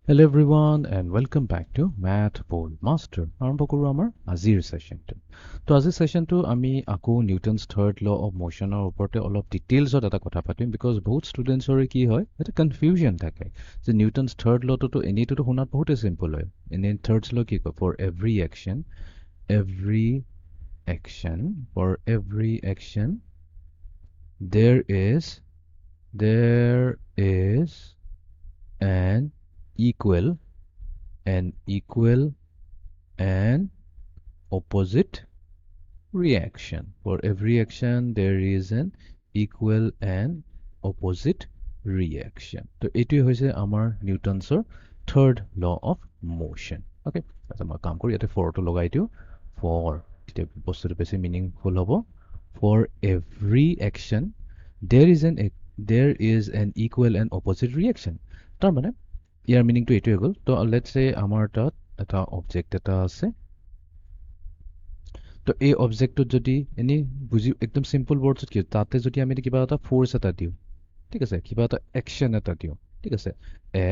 Hello everyone and welcome back to Math Bold Master. আৰম্ভ কৰোঁ আমাৰ আজিৰ সেশনটো। তো আজিৰ সেশনটো আমি আকৌ নিউটনছ থাৰ্ড ল অফ মোশনৰ ওপৰতে অলপ ডিটেইলছত এটা কথা পাতিম বিকজ বহুত ষ্টুডেণ্টছৰে কি হয় এটা কনফিউজন থাকে যে নিউটনছ থাৰ্ড লটোতো এনেইটোতো শুনাত বহুতে চিম্পল হয়। এনেই থাৰ্ডছ ল কি কয় for every action there is an equal and opposite reaction. For every action, there is an equal and opposite reaction. So, এইটোৱে হৈছে আমাৰ নিউটনছৰ third law of motion. Okay, আচ্ছা মই কাম কৰি ইয়াতে ফৰটো লগাই দিওঁ for তেতিয়া বস্তুটো বেছি মিনিংফুল হ'ব for every action there is an equal and opposite reaction. তাৰমানে ইয়াৰ মিনিংটো এইটোৱে গ'ল তো লেটছ সে আমাৰ তাত এটা অবজেক্ট এটা আছে তো এই অবজেক্টটোত যদি এনেই বুজি একদম চিম্পল ৱৰ্ডছত কি তাতে যদি আমি কিবা এটা ফ'ৰ্চ এটা দিওঁ ঠিক আছে কিবা এটা একশ্যন এটা দিওঁ ঠিক আছে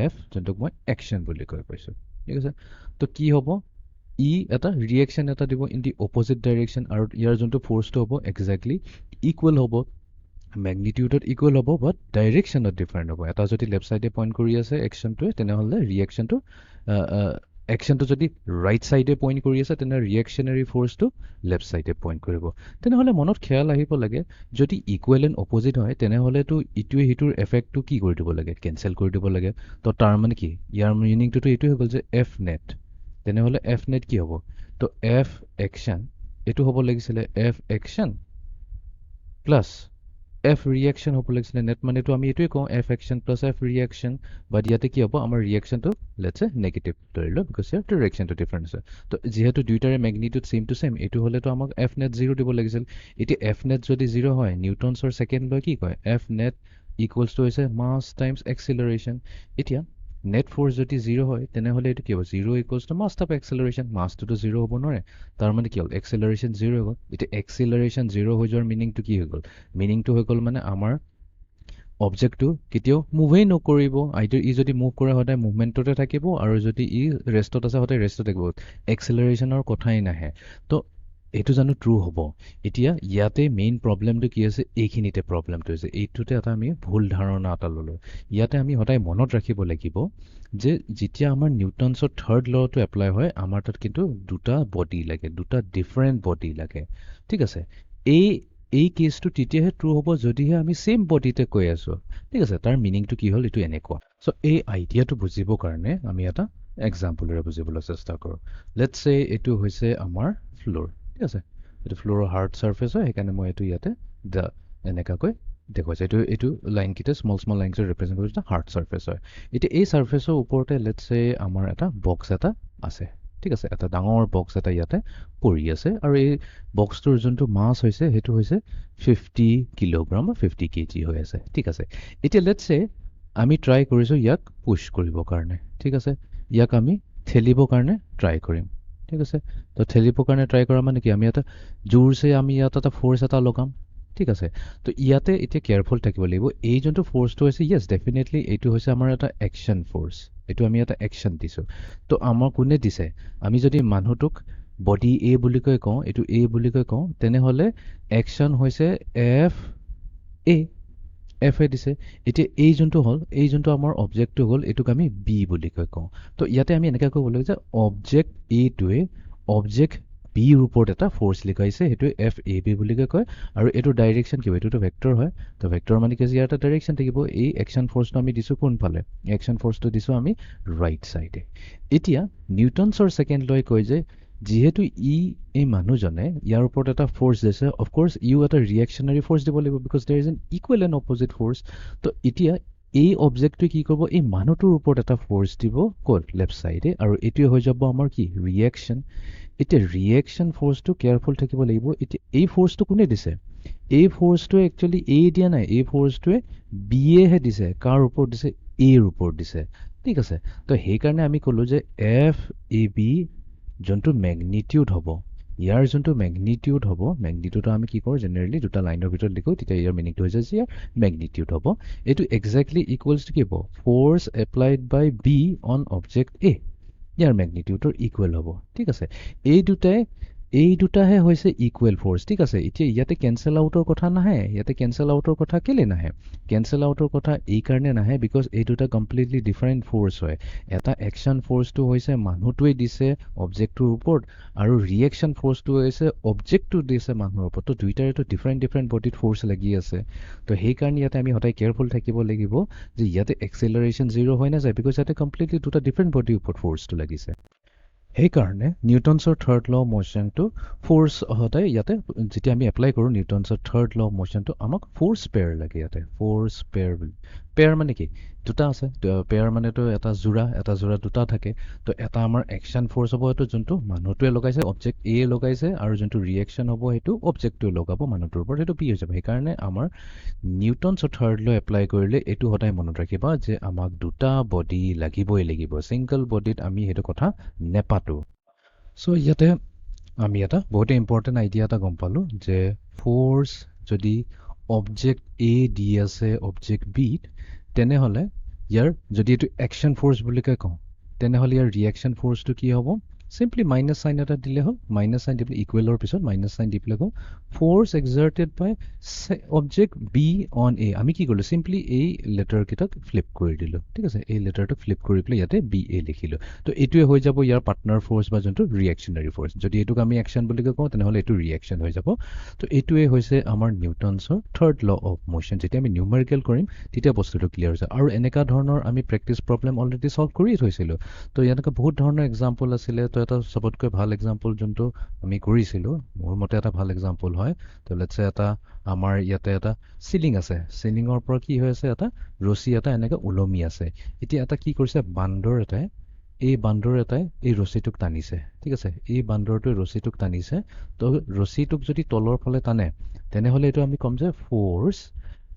এফ যোনটোক মই একশ্যন বুলি কৈ কৈছোঁ ঠিক আছে তো কি হ'ব ই এটা ৰিয়েকশ্যন এটা দিব ইন দি অপজিট ডাইৰেকশ্যন আৰু ইয়াৰ যোনটো ফ'ৰ্চটো হ'ব একজেক্টলি ইকুৱেল হ'ব মেগনিটিউডত ইকুৱেল হ'ব বাট ডাইৰেকশ্যনত ডিফাৰেণ্ট হ'ব এটা যদি লেফ্ট ছাইডে পইণ্ট কৰি আছে একশ্যনটোৱে তেনেহ'লে ৰিয়েকশ্যনটো একশ্যনটো যদি ৰাইট ছাইডে পইণ্ট কৰি আছে তেনে ৰিয়েকশ্যনেৰী ফ'ৰ্চটো লেফ্ট ছাইডে পইণ্ট কৰিব তেনেহ'লে মনত খেয়াল আহিব লাগে যদি ইকুৱেল এণ্ড অপজিট হয় তেনেহ'লেতো ইটোৱে সিটোৰ এফেক্টটো কি কৰি দিব লাগে কেঞ্চেল কৰি দিব লাগে তো তাৰ মানে কি ইয়াৰ মিনিংটোতো এইটোৱে হৈ গ'ল যে এফ নেট তেনেহ'লে এফ নেট কি হ'ব তো এফ একশ্যন এইটো হ'ব লাগিছিলে F action plus F reaction হ'ব লাগিছিলে নেট মানেতো আমি এইটোৱে কওঁ F action plus F reaction but ইয়াতে কি হ'ব আমাৰ ৰিয়েকশ্যনটো লেটছে নেগেটিভ ধৰি লওক বিকজ ইয়াৰ ডিৰেকশ্যনটো ডিফাৰেণ্ট আছে তো যিহেতু দুয়োটাৰে মেগনিটিউড ছেম টু ছেম এইটো হ'লেতো আমাক এফ নেট জিৰ' দিব লাগিছিল এতিয়া এফ নেট যদি জিৰ' হয় নিউটনছৰ ছেকেণ্ড লৈ কি কয় এফ নেট ইকুৱেলছ টু হৈছে মাছ টাইমছ এক্সিলাৰেশ্যন এতিয়া নেট ফ'ৰ্চ যদি জিৰ' হয় তেনেহ'লে এইটো কি হ'ব zero' equals to mass type acceleration মাছটোতো জিৰ' হ'ব নোৱাৰে তাৰ মানে কি হ'ল এক্সিলাৰেশ্যন জিৰ' হৈ গ'ল এতিয়া এক্সিলাৰেশ্যন জিৰ' হৈ যোৱাৰ মিনিংটো কি হৈ গ'ল মিনিংটো হৈ গ'ল মানে আমাৰ অবজেক্টটো কেতিয়াও মুভেই নকৰিব আইদাৰ ই যদি মুভ কৰে সদায় মুভমেণ্টতে থাকিব আৰু যদি ই ৰেষ্টত আছে সদায় ৰেষ্টত থাকিব এক্সিলাৰেশ্যনৰ কথাই নাহে তো এইটো জানো ট্ৰু হ'ব এতিয়া ইয়াতে মেইন প্ৰব্লেমটো কি আছে এইখিনিতে প্ৰব্লেমটো হৈছে এইটোতে এটা আমি ভুল ধাৰণা এটা ল'লোঁ ইয়াতে আমি সদায় মনত ৰাখিব লাগিব যে যেতিয়া আমাৰ নিউটনছৰ থাৰ্ড লটো এপ্লাই হয় আমাৰ তাত কিন্তু দুটা বডি লাগে দুটা ডিফাৰেণ্ট বডি লাগে ঠিক আছে এই কেছটো তেতিয়াহে ট্ৰু হ'ব যদিহে আমি ছেইম বডিতে কৈ আছোঁ ঠিক আছে তাৰ মিনিংটো কি হ'ল এইটো এনেকুৱা চ' এই আইডিয়াটো বুজিবৰ কাৰণে আমি এটা এক্সাম্পলেৰে বুজিবলৈ চেষ্টা কৰোঁ লেটছ চে এইটো হৈছে আমাৰ ফ্ল'ৰ ঠিক আছে এইটো ফ্ল'ৰৰ হাৰ্ড ছাৰ্ফেচ হয় সেইকাৰণে মই এইটো ইয়াতে এনেকুৱাকৈ দেখুৱাইছোঁ এইটো লাইনকেইটা স্মল লাইনকেইটা ৰিপ্ৰেজেণ্ট কৰিছে হাৰ্ড ছাৰ্ফেচ হয় এতিয়া এই ছাৰ্ফেচৰ ওপৰতে লেটছ চে আমাৰ এটা বক্স এটা আছে ঠিক আছে এটা ডাঙৰ বক্স এটা ইয়াতে পৰি আছে আৰু এই বক্সটোৰ যোনটো মাছ হৈছে সেইটো হৈছে 50 কিলোগ্ৰাম বা 50 কেজি হৈ আছে ঠিক আছে এতিয়া লেটছ চে আমি ট্ৰাই কৰিছোঁ ইয়াক পুছ কৰিবৰ কাৰণে ঠিক আছে ইয়াক আমি ঠেলিবৰ কাৰণে ট্ৰাই কৰিম ঠিক আছে তো ঠেলিবৰ কাৰণে ট্ৰাই কৰা মানে কি আমি এটা জোৰছে আমি ইয়াত এটা ফ'ৰ্চ এটা লগাম ঠিক আছে তো ইয়াতে এতিয়া কেয়াৰফুল থাকিব লাগিব এই যোনটো ফ'ৰ্চটো হৈছে য়েছ ডেফিনেটলি এইটো হৈছে আমাৰ এটা একশ্যন ফ'ৰ্চ এইটো আমি এটা একশ্যন দিছোঁ তো আমাৰ কোনে দিছে আমি যদি মানুহটোক বডি এ বুলি কৈ কওঁ এইটো এ বুলি কৈ কওঁ তেনেহ'লে একশ্যন হৈছে এফ এ দিছে এতিয়া এই যোনটো হ'ল এই যোনটো আমাৰ অবজেক্টটো হ'ল এইটোক আমি বি বুলি কৈ কওঁ তো ইয়াতে আমি এনেকৈ ক'ব লাগিব যে অবজেক্ট এটোৱে অবজেক্ট বিৰ ওপৰত এটা ফ'ৰ্চ লিখাইছে সেইটোৱে এফ এ বি বুলি কয় আৰু এইটো ডাইৰেকশ্যন কি হয় এইটোতো ভেক্টৰ হয় তো ভেক্টৰ মানে কি ইয়াৰ এটা ডাইৰেকশ্যন থাকিব এই একশ্যন ফ'ৰ্চটো আমি দিছোঁ কোনফালে একশ্যন ফ'ৰ্চটো দিছোঁ আমি ৰাইট ছাইডে এতিয়া নিউটনছৰ ছেকেণ্ড লৈ কয় যে যিহেতু এই মানুহজনে ইয়াৰ ওপৰত এটা ফ'ৰ্চ দিছে অফক'ৰ্ছ ইও এটা ৰিয়েকশ্যনাৰী ফ'ৰ্চ দিব লাগিব বিকজ দেৰ is N equal and opposite force তো এতিয়া এই অবজেক্টটোৱে কি কৰিব এই মানুহটোৰ ওপৰত এটা ফ'ৰ্চ দিব ক'ত লেফ্ট ছাইডে আৰু এইটোৱে হৈ যাব আমাৰ কি ৰিয়েকশ্যন এতিয়া ৰিয়েকশ্যন ফ'ৰ্চটো কেয়াৰফুল থাকিব লাগিব এতিয়া এই ফ'ৰ্চটো কোনে দিছে এই ফ'ৰ্চটোৱে একচুৱেলি এ দিয়া নাই এই ফ'ৰ্চটোৱে বি এহে দিছে কাৰ ওপৰত দিছে এৰ ওপৰত দিছে ঠিক আছে তো সেইকাৰণে আমি ক'লোঁ যে এফ এ বি যোনটো মেগনিটিউড হ'ব ইয়াৰ যোনটো মেগনিটিউড হ'ব মেগনিটিউড আমি কি কৰোঁ জেনেৰেলি দুটা লাইনৰ ভিতৰত লিখোঁ তেতিয়া ইয়াৰ মিনিংটো হৈছে যে ইয়াৰ মেগনিটিউড হ'ব এইটো এক্সেক্টলি ইকুৱেলছ টু কি হ'ব force applied by B on object A ইয়াৰ মেগনিটিউডৰ ইকুৱেল হ'ব ঠিক আছে এই দুটাহে হৈছে ইকুৱেল ফ'ৰ্চ ঠিক আছে এতিয়া ইয়াতে কেঞ্চেল আউটৰ কথা নাহে ইয়াতে কেঞ্চেল আউটৰ কথা কেলে নাহে কেঞ্চেল আউটৰ কথা এই কাৰণে নাহে বিকজ এই দুটা কমপ্লিটলি ডিফাৰেণ্ট ফ'ৰ্চ হয় এটা একশ্যন ফ'ৰ্চটো হৈছে মানুহটোৱে দিছে অবজেক্টটোৰ ওপৰত আৰু ৰিয়েকশ্যন ফ'ৰ্চটো হৈছে অবজেক্টটো দিছে মানুহৰ ওপৰত তো দুইটাৰেতো ডিফাৰেণ্ট বডিত ফ'ৰ্চ লাগি আছে তো সেইকাৰণে ইয়াতে আমি সদায় কেয়াৰফুল থাকিব লাগিব যে ইয়াতে এক্সেলাৰেশ্যন জিৰ' হৈ নাযায় বিকজ ইয়াতে কমপ্লিটলি দুটা ডিফাৰেণ্ট বডিৰ ওপৰত ফ'ৰ্চটো লাগিছে সেইকাৰণে নিউটনছৰ থাৰ্ড ল অফ মোশ্যনটো ফ'ৰ্চ সদায় ইয়াতে যেতিয়া আমি এপ্লাই কৰোঁ নিউটনছৰ থাৰ্ড ল অফ মোশ্যনটো আমাক ফ'ৰ্চ পেয়াৰ লাগে ইয়াতে ফ'ৰ্চ পেয়াৰ বুলি পেয়াৰ মানে কি দুটা আছে পেয়াৰ মানেতো এটা যোৰা দুটা থাকে তো এটা আমাৰ একশ্যন ফ'ৰ্চ হ'ব এইটো যোনটো মানুহটোৱে লগাইছে অবজেক্ট এ লগাইছে আৰু যোনটো ৰিয়েকশ্যন হ'ব সেইটো অবজেক্টটোৱে লগাব মানুহটোৰ ওপৰত সেইটো বি হৈ যাব সেইকাৰণে আমাৰ নিউটনছৰ থাৰ্ড ল এপ্লাই কৰিলে এইটো সদায় মনত ৰাখিবা যে আমাক দুটা বডি লাগিবই লাগিব ছিংগল বডিত আমি সেইটো কথা নেপাতো চ' ইয়াতে আমি এটা বহুতে ইম্পৰ্টেণ্ট আইডিয়া এটা গম পালোঁ যে ফ'ৰ্চ যদি অবজেক্ট এ দি আছে অবজেক্ট বিত তেনেহ'লে ইয়াৰ যদি এইটো একশ্যন ফ'ৰ্চ বুলিকৈ কওঁ তেনেহ'লে ইয়াৰ ৰিয়েকশ্যন ফ'ৰ্চটো কি হ'ব চিম্পলি মাইনাছ চাইন এটা দিলে হ'ল মাইনাছ চাইন দি পেলাই ইকুৱেলৰ পিছত মাইনাছ চাইন দি পেলাই কওঁ force exerted by object B on A আমি কি কৰিলোঁ চিম্পলি এই লেটাৰকেইটাক ফ্লিপ কৰি দিলোঁ ঠিক আছে এই লেটাৰটোক ফ্লিপ কৰি পেলাই ইয়াতে বি এ লিখিলোঁ তো এইটোৱে হৈ যাব ইয়াৰ পাৰ্টনাৰ ফ'ৰ্চ বা যোনটো ৰিয়েকশ্যনাৰী ফ'ৰ্চ যদি এইটোক আমি একশ্যন বুলি কওঁ তেনেহ'লে এইটো ৰিয়েকশ্যন হৈ যাব তো এইটোৱে হৈছে আমাৰ নিউটনছৰ থাৰ্ড ল অফ মোশ্যন যেতিয়া আমি নিউমেৰিকেল কৰিম তেতিয়া বস্তুটো ক্লিয়াৰ হৈছে আৰু এনেকুৱা ধৰণৰ আমি প্ৰেক্টিছ প্ৰব্লেম অলৰেডি ছল্ভ কৰিয়ে থৈছিলোঁ তো এনেকুৱা বহুত ধৰণৰ এক্সাম্পল আছিলে তো এটা চবতকৈ ভাল এক্সাম্পল যোনটো আমি কৰিছিলোঁ মোৰ মতে এটা ভাল এক্সাম্পল হয় তো লেটছে এটা আমাৰ ইয়াতে এটা চিলিং আছে চিলিঙৰ পৰা কি হৈ আছে এটা ৰছী এটা এনেকৈ ওলমি আছে এতিয়া এটা কি কৰিছে বান্দৰ এটাই এই ৰছীটোক টানিছে ঠিক আছে এই বান্দৰটোৱে ৰছীটোক টানিছে তো ৰছীটোক যদি তলৰ ফালে টানে তেনেহ'লে এইটো আমি ক'ম যে force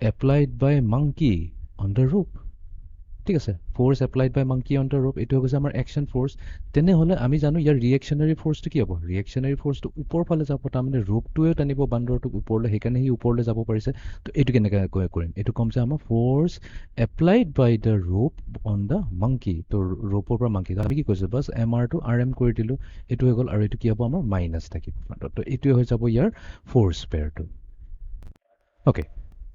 applied by monkey on the rope ঠিক আছে force applied by monkey on the rope এইটো হৈছে আমাৰ একশ্যন ফ'ৰ্চ তেনেহ'লে আমি জানো ইয়াৰ ৰিয়েকশ্যনাৰী ফ'ৰ্চটো কি হ'ব ৰিয়েকশ্যনাৰী ফ'ৰ্চটো ওপৰ ফালে যাব তাৰমানে ৰোপটোৱে টানিব বান্দৰটোক ওপৰলৈ সেইকাৰণে সি ওপৰলৈ যাব পাৰিছে তো এইটো কেনেকৈ কৰিম এইটো ক'ম যে আমাৰ force applied by the rope on the monkey তো ৰোপৰ পৰা মাংকি আমি কি কৈছোঁ বাছ এম আৰটো আৰ এম কৰি দিলোঁ এইটো হৈ গ'ল আৰু এইটো কি হ'ব আমাৰ মাইনাছ থাকিব ফ্ৰণ্টত তো এইটোৱে হৈ যাব ইয়াৰ ফ'ৰ্চ পেয়াৰটো অ'কে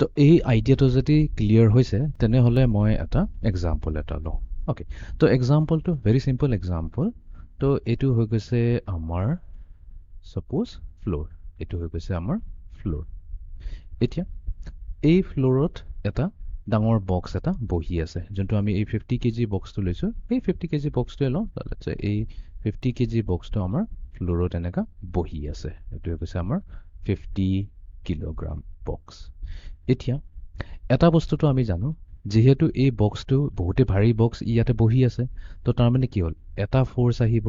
তো এই আইডিয়াটো যদি ক্লিয়াৰ হৈছে তেনেহ'লে মই এটা এক্সাম্পল এটা লওঁ অ'কে তো এক্সাম্পলটো ভেৰি চিম্পল এক্সাম্পল তো এইটো হৈ গৈছে আমাৰ ছাপ'জ ফ্ল'ৰ এইটো হৈ গৈছে আমাৰ ফ্ল'ৰ এতিয়া এই ফ্ল'ৰত এটা ডাঙৰ বক্স এটা বহি আছে যোনটো আমি এই 50 kg বক্সটো লৈছোঁ এই 50 kg বক্সটোৱে লওঁ এই 50 kg বক্সটো আমাৰ ফ্ল'ৰত এনেকুৱা বহি আছে এইটো হৈ গৈছে আমাৰ 50 কিলোগ্ৰাম বক্স এতিয়া এটা বস্তুটো আমি জানো যিহেতু এই বক্সটো বহুতে ভাৰী বক্স ইয়াতে বহি আছে তো তাৰমানে কি হ'ল এটা ফ'ৰ্চ আহিব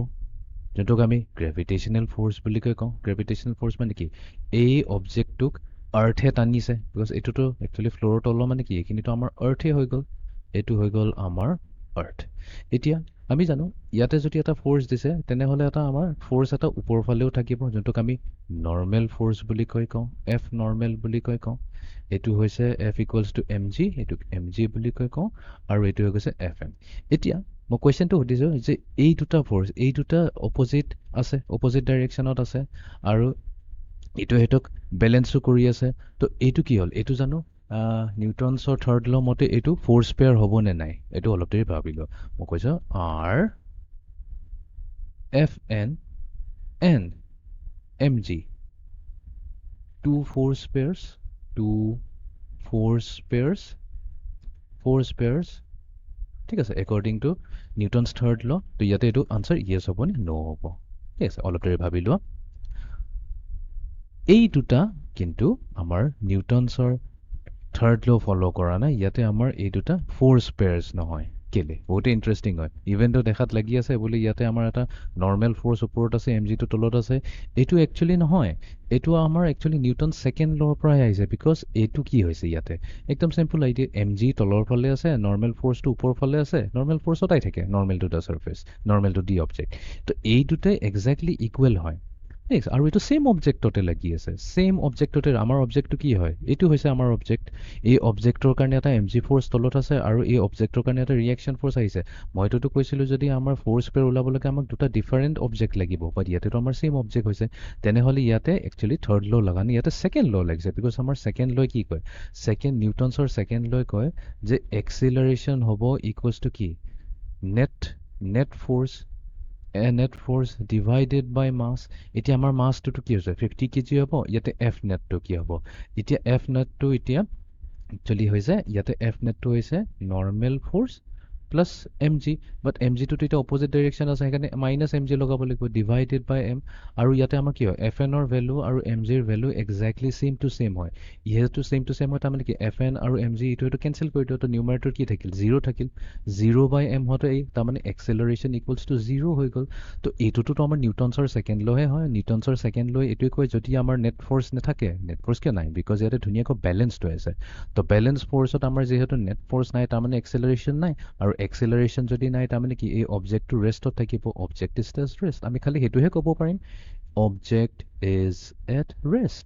যোনটোক আমি গ্ৰেভিটেশ্যনেল ফ'ৰ্চ বুলি কওঁ গ্ৰেভিটেশ্যনেল ফ'ৰ্চ মানে কি এই অবজেক্টটোক আৰ্থে টানিছে বিকজ এইটোতো একচুৱেলি ফ্ল'ৰৰ তলৰ মানে কি এইখিনিতো আমাৰ আৰ্থে হৈ গ'ল এইটো হৈ গ'ল আমাৰ আৰ্থ এতিয়া আমি জানো ইয়াতে যদি এটা ফ'ৰ্চ দিছে তেনেহ'লে এটা আমাৰ ফ'ৰ্চ এটা ওপৰ ফালেও থাকিব যোনটোক আমি নৰ্মেল ফ'ৰ্চ বুলি কওঁ এফ নৰ্মেল বুলি কওঁ এইটো হৈছে F equals to M G এইটোক এম জি বুলি কওঁ আৰু এইটো হৈ গৈছে এফ এম এতিয়া মই কুৱেশ্যনটো সুধিছোঁ যে এই দুটা ফ'ৰ্চ এই দুটা অপজিট আছে অপজিট ডাইৰেকশ্যনত আছে আৰু এইটো সেইটোক বেলেঞ্চো কৰি আছে তো এইটো কি হ'ল এইটো জানো নিউটনছৰ থাৰ্ড ল মতে এইটো ফ'ৰ্চ পেয়াৰ হ'ব নে নাই এইটো অলপ দেৰি ভাবিলোঁ মই কৈছোঁ R F N and M G to force pairs ঠিক আছে একৰ্ডিং টু নিউটনছ থাৰ্ড ল তো ইয়াতে এইটো আনচাৰ য়েছ হ'ব নে ন' হ'ব ঠিক আছে অলপ দেৰি ভাবি লোৱা এই দুটা কিন্তু আমাৰ নিউটনছৰ থাৰ্ড ল' ফ'ল' কৰা নাই ইয়াতে আমাৰ এই দুটা ফ'ৰ্চ পেয়াৰ্ছ নহয় কেলে বহুতে ইণ্টাৰেষ্টিং হয় ইভেণ্টটো দেখাত লাগি আছে বুলি ইয়াতে আমাৰ এটা নৰ্মেল ফ'ৰ্চ ওপৰত আছে এম জিটো তলত আছে এইটো একচুৱেলি নহয় এইটো আমাৰ একচুৱেলি নিউটন ছেকেণ্ড ল'ৰ পৰাই আহিছে বিকজ এইটো কি হৈছে ইয়াতে একদম চিম্পল আইডিয়া এম জি তলৰ ফালে আছে নৰ্মেল ফ'ৰ্চটো ওপৰ ফালে আছে নৰ্মেল ফ'ৰ্চ সদায় থাকে normal to the surface normal to the object তো এই দুটাই একজেক্টলি ইকুৱেল হয় ঠিক আছে, আৰু এইটো ছেম অবজেক্টতে লাগি আছে, ছেম অবজেক্টতে। আমাৰ অবজেক্টটো কি হয়, এইটো হৈছে আমাৰ অবজেক্ট। এই অবজেক্টৰ কাৰণে এটা এম জি ফ'ৰ্চ তলত আছে আৰু এই অবজেক্টৰ কাৰণে এটা ৰিয়েকশ্যন ফ'ৰ্চ আহিছে। মইতোতো কৈছিলোঁ যদি আমাৰ ফ'ৰ্চ পেয়াৰ ওলাবলৈকে আমাক দুটা ডিফাৰেণ্ট অবজেক্ট লাগিব, বাট ইয়াতেতো আমাৰ ছেম অবজেক্ট হৈছে। তেনেহ'লে ইয়াতে একচুৱেলি থাৰ্ড ল' লগা নাই, ইয়াতে ছেকেণ্ড ল' লাগিছে। বিকজ আমাৰ ছেকেণ্ড লৈ কি কয়, নিউটনছৰ ছেকেণ্ড লৈ কয় যে এক্সিলাৰেশ্যন হ'ব ইকুৱেলছ টু কি, net net force net force divided by mass. এতিয়া আমাৰ মাছটোতো কি হৈছে 50 কেজি হ'ব, ইয়াতে এফ নেটটো কি হ'ব, এতিয়া এফ নেটটো এতিয়া একচুৱেলি হৈছে, ইয়াতে এফ নেটটো হৈছে normal force plus M G. But M জিটোতো এতিয়া অপজিট ডাইৰেকশ্যন আছে, সেইকাৰণে মাইনাছ এম জি লগাব লাগিব, ডিভাইডেড বাই এম। আৰু ইয়াতে আমাৰ কি হয়, এফ এনৰ ভেলু আৰু এম জিৰ value exactly same to same হয়। যিহেতু ছেম টু ছেম হয়, তাৰমানে কি এফ এন আৰু এম জি এইটো কেঞ্চেল কৰি দিওঁ, তো নিউমাৰেটৰ কি থাকিল, 0 থাকিল। 0 বাই এম হওঁতে এই তাৰমানে এক্সেলাৰেশ্যন ইকুৱেলছ টু 0 হৈ গ'ল। তো এইটোতো আমাৰ নিউটনছৰ ছেকেণ্ড লহে হয়। নিউটনছৰ ছেকেণ্ড লৈ এইটোৱে কয় যদি আমাৰ নেট ফ'ৰ্চ নাথাকে, নেট ফ'ৰ্চ কিয় নাই, বিকজ ইয়াতে ধুনীয়াকৈ বেলেঞ্চড হৈ আছে। তো বেলেঞ্চ ফ'ৰ্চত আমাৰ যিহেতু নেট ফ'ৰ্চ নাই, তাৰমানে এক্সেলাৰেশ্যন নাই। আৰু এক্সেলাৰেশ্যন যদি নাই, তাৰমানে কি এই অবজেক্টটো ৰেষ্টত থাকিব, অবজেক্ট ইজ এট ৰেষ্ট। আমি খালি সেইটোহে ক'ব পাৰিম, object is at rest,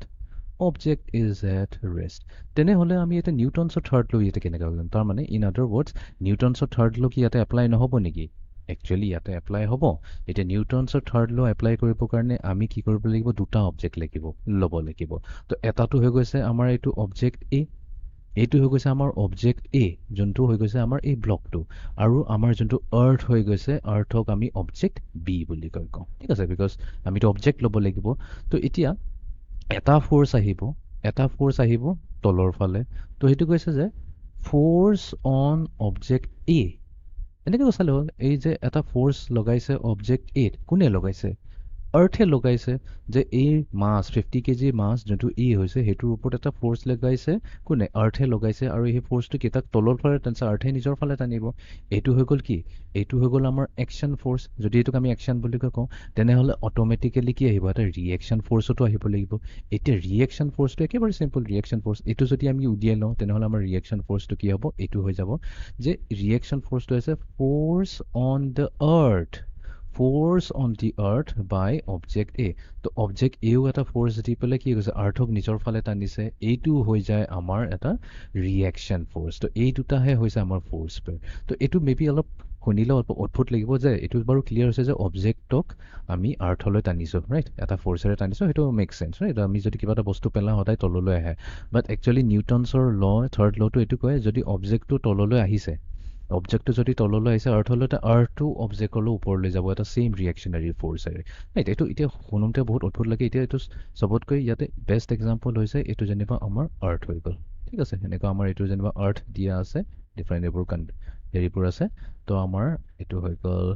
object is at rest. তেনেহ'লে আমি এতিয়া নিউটনছৰ থাৰ্ড ল' ইয়াতে কেনেকৈ কৰিম, তাৰমানে ইন আদাৰ ৱৰ্ডছ নিউটনছৰ থাৰ্ড ল' কি ইয়াতে এপ্লাই নহ'ব নেকি? একচুৱেলি ইয়াতে এপ্লাই হ'ব। এতিয়া নিউটনছৰ থাৰ্ড ল' এপ্লাই কৰিবৰ কাৰণে আমি কি কৰিব লাগিব, দুটা অবজেক্ট লাগিব, ল'ব লাগিব। তো এটাটো হৈ গৈছে আমাৰ এইটো অবজেক্ট এ, এইটো হৈ গৈছে আমাৰ অবজেক্ট এ, যোনটো হৈ গৈছে আমাৰ এই ব্লকটো। আৰু আমাৰ যোনটো আৰ্থ হৈ গৈছে, আৰ্থক আমি অবজেক্ট বি বুলি কওঁ। ঠিক আছে, বিকজ আমিতো অবজেক্ট ল'ব লাগিব। তো এতিয়া এটা ফ'ৰ্চ আহিব, এটা ফ'ৰ্চ আহিব তলৰ ফালে। তো সেইটো কৈছে যে ফ'ৰ্চ অন অবজেক্ট এ। এনেকৈ চালে হ'ল, এই যে এটা ফ'ৰ্চ লগাইছে অবজেক্ট এত, কোনে লগাইছে, আৰ্থে লগাইছে। যে এই মাছ 50 কেজি মাছ যোনটো ই হৈছে, সেইটোৰ ওপৰত এটা ফ'ৰ্চ লগাইছে কোনে, আৰ্থে লগাইছে। আৰু সেই ফ'ৰ্চটো কেইটাক তলৰ ফালে টানিছে, আৰ্থে নিজৰ ফালে টানিব। এইটো হৈ গ'ল কি, এইটো হৈ গ'ল আমাৰ একশ্যন ফ'ৰ্চ। যদি এইটোক আমি একশ্যন বুলি কওঁ, তেনেহ'লে অট'মেটিকেলি কি আহিব, এটা ৰিয়েকশ্যন ফ'ৰ্চতো আহিব লাগিব। এতিয়া ৰিয়েকশ্যন ফ'ৰ্চটো একেবাৰে চিম্পল, ৰিয়েকশ্যন ফ'ৰ্চ এইটো যদি আমি উলিয়াই লওঁ, তেনেহ'লে আমাৰ ৰিয়েকশ্যন ফ'ৰ্চটো কি হ'ব, এইটো হৈ যাব যে ৰিয়েকশ্যন ফ'ৰ্চটো হৈছে force on the earth, force on the earth by object A. তো অবজেক্ট এও এটা ফ'ৰ্চ দি পেলাই কি কৈছে, আৰ্থক নিজৰ ফালে টানিছে। এইটো হৈ যায় আমাৰ এটা ৰিয়েকশ্যন ফ'ৰ্চ। তো এই দুটাহে হৈছে আমাৰ ফ'ৰ্চ পেয়াৰ। তো এইটো মেবি অলপ শুনিলে অলপ অদ্ভুত লাগিব, যে এইটো বাৰু ক্লিয়াৰ হৈছে যে অবজেক্টক আমি আৰ্থলৈ টানিছোঁ, ৰাইট, এটা ফ'ৰ্চেৰে টানিছোঁ, সেইটো মেক চেঞ্চ, ৰাইট। আমি যদি কিবা এটা বস্তু পেলাওঁ, সদায় তললৈ আহে। বাট একচুৱেলি নিউটনছৰ থাৰ্ড ল'টো এইটো কয়, যদি অবজেক্টটো তললৈ আহিছে, অবজেক্টটো যদি তললৈ আহিছে আৰ্থলৈ, আৰ্থটো অবজেক্টলৈ ওপৰলৈ যাব এটা ছেইম ৰিয়েকশ্যনাৰী ফ'ৰ্চেৰে, ৰাইট। এইটো এতিয়া শুনোতে বহুত অদ্ভুত লাগে। এতিয়া এইটো চবতকৈ ইয়াতে বেষ্ট এক্সাম্পল হৈছে এইটো যেনিবা আমাৰ আৰ্থ হৈ গ'ল। ঠিক আছে, এনেকুৱা আমাৰ এইটো যেনিবা আৰ্থ দিয়া আছে, ডিফাৰেণ্ট এইবোৰ হেৰিবোৰ আছে। তো আমাৰ এইটো হৈ গ'ল,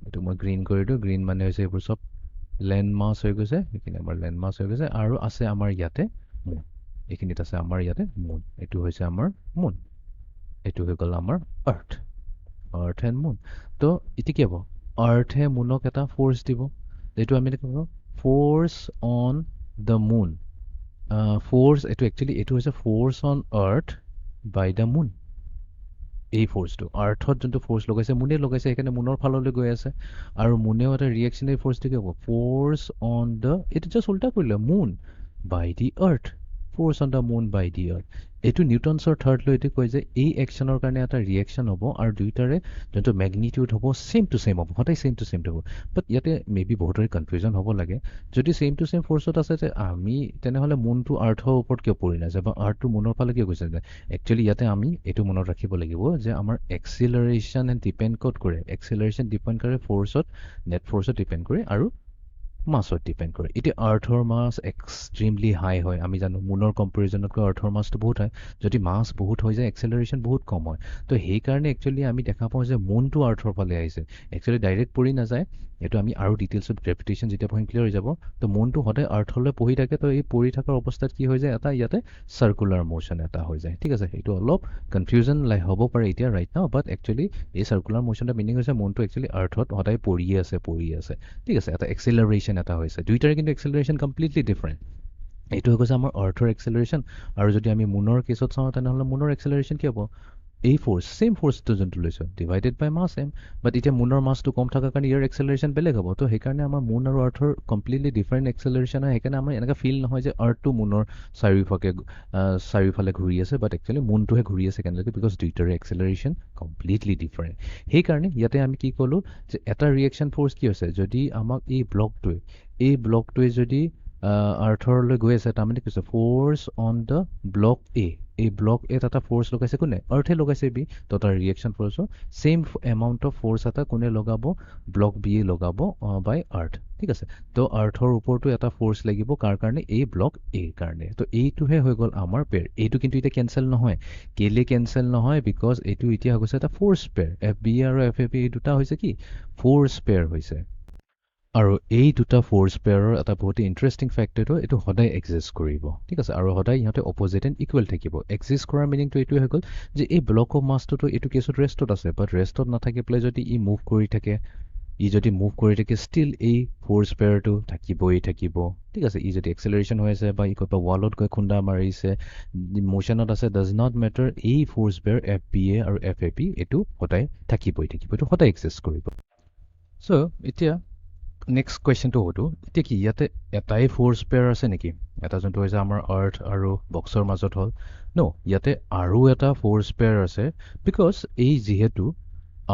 এইটো মই গ্ৰীণ কৰি দিওঁ, গ্ৰীণ মানে হৈছে এইবোৰ চব লেণ্ড মাছ হৈ গৈছে, সেইখিনি আমাৰ লেণ্ড মাছ হৈ গৈছে। আৰু আছে আমাৰ ইয়াতে মুন, এইখিনিত আছে আমাৰ ইয়াতে মুন, এইটো হৈছে আমাৰ মুন, এইটো হৈ গ'ল আমাৰ আৰ্থ, আৰ্থ এণ্ড মুন। তো এতিয়া কি হ'ব, আৰ্থে মুনক এটা ফ'ৰ্চ দিব, এইটো আমি ক'ব force on the moon. Force এইটো একচুৱেলি এইটো হৈছে force on earth by the moon. এই ফ'ৰ্চটো আৰ্থত যোনটো ফ'ৰ্চ লগাইছে, মুনে লগাইছে, সেইকাৰণে মুনৰ ফাললৈ গৈ আছে। আৰু মুনেও এটা ৰিয়েকশ্যনেৰী ফ'ৰ্চটো কি হ'ব, ফ'ৰ্চ অন দ্য, এইটো জাষ্ট উল্টা কৰিলে, moon by the earth, force on the moon by the earth. এইটো নিউটনছৰ থাৰ্ড ল' এইটো কয় যে এই একশ্যনৰ কাৰণে এটা ৰিয়েকশ্যন হ'ব, আৰু দুয়োটাৰে যোনটো মেগনিটিউড হ'ব ছেইম টু ছেইম হ'ব, সদায় ছেইম টু ছেইম হ'ব। বাট ইয়াতে মেবি বহুতৰে কনফিউজন হ'ব লাগে, যদি ছেইম টু ছেইম ফ'ৰ্চত আছে, যে আমি তেনেহ'লে মুনটো আৰ্থৰ ওপৰত কিয় পৰি নাযায়, বা আৰ্থটো মুনৰ ফালে কিয় গৈছে যায়। একচুৱেলি ইয়াতে আমি এইটো মনত ৰাখিব লাগিব যে আমাৰ এক্সিলাৰেশ্যন এণ্ড ডিপেণ্ড ক'ত কৰে, এক্সিলাৰেশ্যন ডিপেণ্ড কৰে ফ'ৰ্চত, নেট ফ'ৰ্চত ডিপেণ্ড কৰে, আৰু মাছত ডিপেণ্ড কৰে। এতিয়া আৰ্থৰ মাছ এক্সট্ৰিমলি হাই হয়, আমি জানো মুনৰ কম্পেৰিজনতকৈ আৰ্থৰ মাছটো বহুত হাই। যদি মাছ বহুত হৈ যায়, এক্সেলাৰেশ্যন বহুত কম হয়। তো সেইকাৰণে একচুৱেলি আমি দেখা পাওঁ যে মুনটো আৰ্থৰ ফালে আহিছে, একচুৱেলি ডাইৰেক্ট পৰি নাযায়। এইটো আমি আৰু ডিটেইলছত গ্ৰেভিটেশ্যন যেতিয়া পঢ়িম ক্লিয়াৰ হৈ যাব। তো মুনটো সদায় আৰ্থলৈ পঢ়ি থাকে, তো এই পৰি থকাৰ অৱস্থাত কি হৈ যায়, এটা ইয়াতে চাৰ্কুলাৰ মোশ্যন এটা হৈ যায়। ঠিক আছে, সেইটো অলপ কনফিউজন হ'ব পাৰে এতিয়া ৰাইট নাও, বাট একচুৱেলি এই চাৰ্কুলাৰ মোশ্যনটা মিনিং হৈছে মুনটো একচুৱেলি আৰ্থত সদায় পৰিয়ে আছে, পৰিয়ে আছে। ঠিক আছে, এটা এক্সিলাৰেশ্যন এটা হৈছে, দুইটাৰে কিন্তু এক্সিলাৰেশ্যন কমপ্লিটলি ডিফাৰেণ্ট। এইটো হৈ গৈছে আমাৰ আৰ্থৰ এক্সিলাৰেশ্যন। আৰু যদি আমি মুনৰ কেছত চাওঁ, তেনেহ'লে মুনৰ এক্সিলাৰেশ্যন কি হ'ব, এই ফ'ৰ্চ ছেইম ফ'ৰ্চটো যোনটো লৈছোঁ ডিভাইডেড বাই মাছ এম বাট এতিয়া মুনৰ মাছটো কম থকাৰ কাৰণে ইয়াৰ এক্সেলাৰেশ্যন বেলেগ হ'ব তো সেইকাৰণে আমাৰ মুন আৰু আৰ্থৰ কমপ্লিটলি ডিফাৰেণ্ট এক্সেলাৰেশ্যন হয় সেইকাৰণে আমাৰ এনেকুৱা ফিল নহয় যে আৰ্থটো মুনৰ চাৰিওফালে ঘূৰি আছে বাট একচুৱেলি মুনটোহে ঘূৰি আছে কেনেকৈ বিকজ দুইটাৰে এক্সেলাৰেশ্যন কমপ্লিটলি ডিফাৰেণ্ট সেইকাৰণে ইয়াতে আমি কি ক'লোঁ যে এটা ৰিয়েকশ্যন ফ'ৰ্চ কি হৈছে যদি আমাক এই ব্লকটোৱে যদি আৰ্থৰলৈ গৈ আছে তাৰমানে কি হৈছে ফ'ৰ্চ অন দ্য ব্লক এ এই ব্লক এত এটা ফ'ৰ্চ লগাইছে কোনে আৰ্থে লগাইছে বি তো তাৰ ৰিয়েকশ্যন ফ'ৰ্চৰ ছেইম এমাউণ্ট অফ ফ'ৰ্চ এটা কোনে লগাব ব্লক বি এ লগাব বাই আৰ্থ ঠিক আছে তো আৰ্থৰ ওপৰতো এটা ফ'ৰ্চ লাগিব কাৰ কাৰণে এই ব্লক এৰ কাৰণে তো এইটোহে হৈ গ'ল আমাৰ পেৰ এইটো কিন্তু এতিয়া কেঞ্চেল নহয় কেলে কেঞ্চেল নহয় বিকজ এইটো এতিয়া হৈ গৈছে এটা ফ'ৰ্চ পেৰ এফ বি আৰু এফ এ পি এই দুটা হৈছে কি ফ'ৰ্চ পেৰ হৈছে আৰু এই দুটা ফ'ৰ্চ পেয়াৰৰ এটা বহুত ইণ্টাৰেষ্টিং ফেক্টৰটো এইটো সদায় এক্সিষ্ট কৰিব ঠিক আছে আৰু সদায় ইহঁতে অপজিট এণ্ড ইকুৱেল থাকিব এক্সিষ্ট কৰাৰ মিনিংটো এইটোৱে হৈ গ'ল যে এই ব্লক অফ মাছটোতো এইটো কেছত ৰেষ্টত আছে বাট ৰেষ্টত নাথাকি পেলাই যদি ই মুভ কৰি থাকে ষ্টিল এই ফ'ৰ্চ পেয়াৰটো থাকিবই থাকিব ঠিক আছে ই যদি এক্সেলাৰেশ্যন হৈ আছে বা ই ক'ৰবাত ৱালত গৈ খুন্দা মাৰিছে মোশ্যনত আছে ডাজ নট মেটাৰ এই force pair F B A আৰু এফ এ পি এইটো সদায় থাকিবই থাকিব এইটো সদায় এক্সিষ্ট কৰিব চ' এতিয়া নেক্সট কুৱেশ্যনটো সুধোঁ এতিয়া কি ইয়াতে এটাই ফ'ৰ্চ পেয়াৰ আছে নেকি এটা যোনটো হৈছে আমাৰ আৰ্থ আৰু বক্সৰ মাজত হ'ল ন ইয়াতে আৰু এটা ফ'ৰ্চ পেয়াৰ আছে বিকজ এই যিহেতু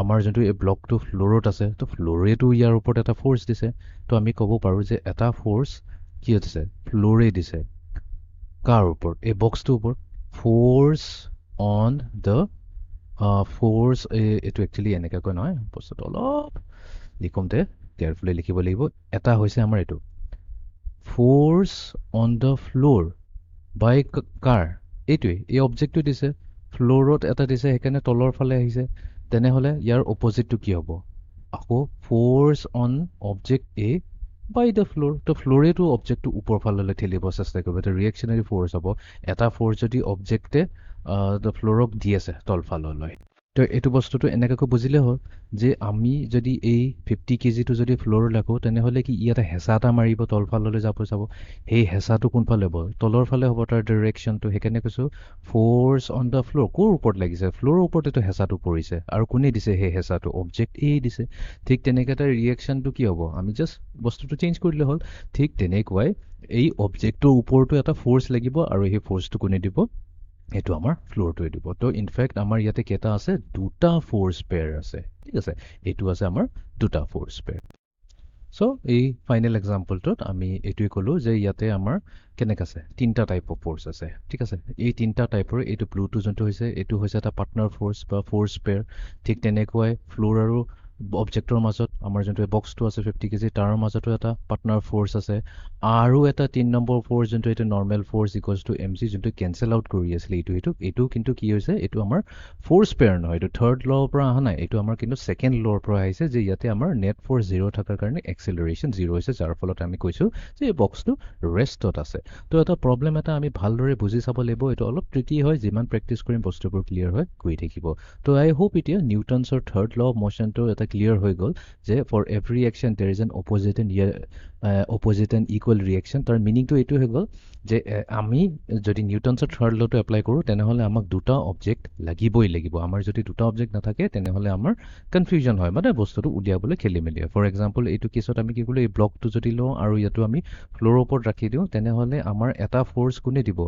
আমাৰ যোনটো এই ব্লকটো ফ্ল'ৰত আছে তো ফ্ল'ৰেটো ইয়াৰ ওপৰত এটা ফ'ৰ্চ দিছে তো আমি ক'ব পাৰোঁ যে এটা ফ'ৰ্চ কি দিছে ফ্ল'ৰে দিছে কাৰ ওপৰত এই বক্সটোৰ ওপৰত ফ'ৰ্চ অন দ্য ফ'ৰ্চ এইটো একচুৱেলি এনেকুৱাকৈ নহয় বস্তুটো অলপ লিখোঁতে কেয়াৰফুলি লিখিব লাগিব এটা হৈছে আমাৰ এইটো ফ'ৰ্চ অন দ্য ফ্ল'ৰ বাই কাৰ এইটোৱে এই অবজেক্টটো দিছে ফ্ল'ৰত এটা দিছে সেইকাৰণে তলৰ ফালে আহিছে তেনেহ'লে ইয়াৰ অপজিটটো কি হ'ব আকৌ force on object A by the floor তো ফ্ল'ৰেটো অবজেক্টটো ওপৰ ফাললৈ ঠেলিব চেষ্টা কৰিব এইটো ৰিয়েকশ্যনেৰী ফ'ৰ্চ হ'ব এটা ফ'ৰ্চ যদি অবজেক্টে দ্য ফ্ল'ৰক দি আছে তলফাললৈ তো এইটো বস্তুটো এনেকুৱাকৈ বুজিলে হ'ল যে আমি যদি এই 50 কেজিটো যদি ফ্ল'ৰ ৰাখোঁ তেনেহ'লে কি ইয়াতে হেঁচা এটা মাৰিব তলফাললৈ যাব চাব সেই হেঁচাটো কোনফালে হ'ব তলৰ ফালে হ'ব তাৰ ডিৰেকশ্যনটো সেইকাৰণে কৈছোঁ ফ'ৰ্চ অন দ্য ফ্ল'ৰ ক'ৰ ওপৰত লাগিছে ফ্ল'ৰৰ ওপৰত এইটো হেঁচাটো পৰিছে আৰু কোনে দিছে সেই হেঁচাটো অবজেক্ট এই দিছে ঠিক তেনেকৈ তাৰ ৰিয়েকশ্যনটো কি হ'ব আমি জাষ্ট বস্তুটো চেঞ্জ কৰিলে হ'ল ঠিক তেনেকুৱাই এই অবজেক্টটোৰ ওপৰতো এটা ফ'ৰ্চ লাগিব আৰু সেই ফ'ৰ্চটো কোনে দিব এইটো আমাৰ ফ্ল'ৰটোৱে দিব তো ইনফেক্ট আমাৰ ইয়াতে কেইটা আছে দুটা ফ'ৰ্চ পেয়াৰ আছে ঠিক আছে এইটো আছে আমাৰ দুটা ফ'ৰ্চ পেয়াৰ চ' এই ফাইনেল এক্সাম্পলটোত আমি এইটোৱে ক'লোঁ যে ইয়াতে আমাৰ কেনেকৈ আছে তিনিটা টাইপ অফ ফ'ৰ্চ আছে ঠিক আছে এই তিনিটা টাইপৰ এইটো ব্লুটো যোনটো হৈছে এইটো হৈছে এটা পাৰ্টনাৰ ফ'ৰ্চ বা ফ'ৰ্চ পেয়াৰ ঠিক তেনেকুৱাই ফ্ল'ৰ আৰু অবজেক্টৰ মাজত আমাৰ যোনটো বক্সটো আছে 50 কেজি তাৰ মাজতো এটা পাৰ্টনাৰ ফ'ৰ্চ আছে আৰু এটা 3 নম্বৰ ফ'ৰ্চ যোনটো এইটো normal force equals to M G যোনটো কেঞ্চেল আউট কৰি আছিলে এইটো কিন্তু কি হৈছে এইটো আমাৰ ফ'ৰ্চ পেয়াৰ নহয় এইটো থাৰ্ড ল'ৰ পৰা অহা নাই এইটো আমাৰ কিন্তু ছেকেণ্ড ল'ৰ পৰা আহিছে যে ইয়াতে আমাৰ নেট ফ'ৰ্চ 0 থকাৰ কাৰণে এক্সেলাৰেশ্যন 0 হৈছে যাৰ ফলত আমি কৈছোঁ যে এই বক্সটো ৰেষ্টত আছে তো এটা প্ৰব্লেম এটা আমি ভালদৰে বুজি চাব লাগিব এইটো অলপ ট্ৰিকি হয় যিমান প্ৰেক্টিছ কৰিম বস্তুবোৰ ক্লিয়াৰ হৈ গৈ থাকিব তো আই হোপ এতিয়া নিউটনছৰ থাৰ্ড ল অফ মশ্যনটো এটা ক্লিয়াৰ হৈ গ'ল যে for every action there is an opposite and equal reaction তাৰ মিনিংটো এইটো হৈ গ'ল যে আমি যদি নিউটনছৰ থাৰ্ড লটো এপ্লাই কৰোঁ তেনেহ'লে আমাক দুটা অবজেক্ট লাগিবই লাগিব আমাৰ যদি দুটা অবজেক্ট নাথাকে তেনেহ'লে আমাৰ কনফিউজন হয় মানে বস্তুটো উলিয়াবলৈ খেলি মেলি হয় ফৰ এক্সাম্পল এইটো কেছত আমি কি কৰিলোঁ এই ব্লকটো যদি লওঁ আৰু ইয়াতো আমি ফ্ল'ৰৰ ওপৰত ৰাখি দিওঁ তেনেহ'লে আমাৰ এটা ফ'ৰ্চ কোনে দিব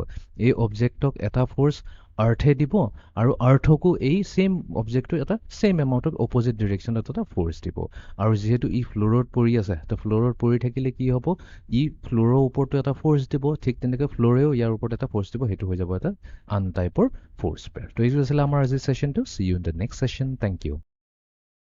এই অবজেক্টক এটা ফ'ৰ্চ আৰ্থে দিব আৰু আৰ্থকো এই ছেইম অবজেক্টটো এটা ছেইম এমাউণ্টত অপজিট ডিৰেকশ্যনত এটা ফ'ৰ্চ দিব আৰু যিহেতু ই ফ্ল'ৰত পৰি আছে তো ফ্ল'ৰত পৰি থাকিলে কি হ'ব ই ফ্ল'ৰৰ ওপৰতো এটা ফ'ৰ্চ দিব ঠিক তেনেকৈ ফ্ল'ৰেও ইয়াৰ ওপৰত এটা ফ'ৰ্চ দিব সেইটো হৈ যাব এটা আন টাইপৰ ফ'ৰ্চ পেয়াৰ তো এইটো আছিলে আমাৰ আজিৰ ছেশ্যনটো see you in the next session thank U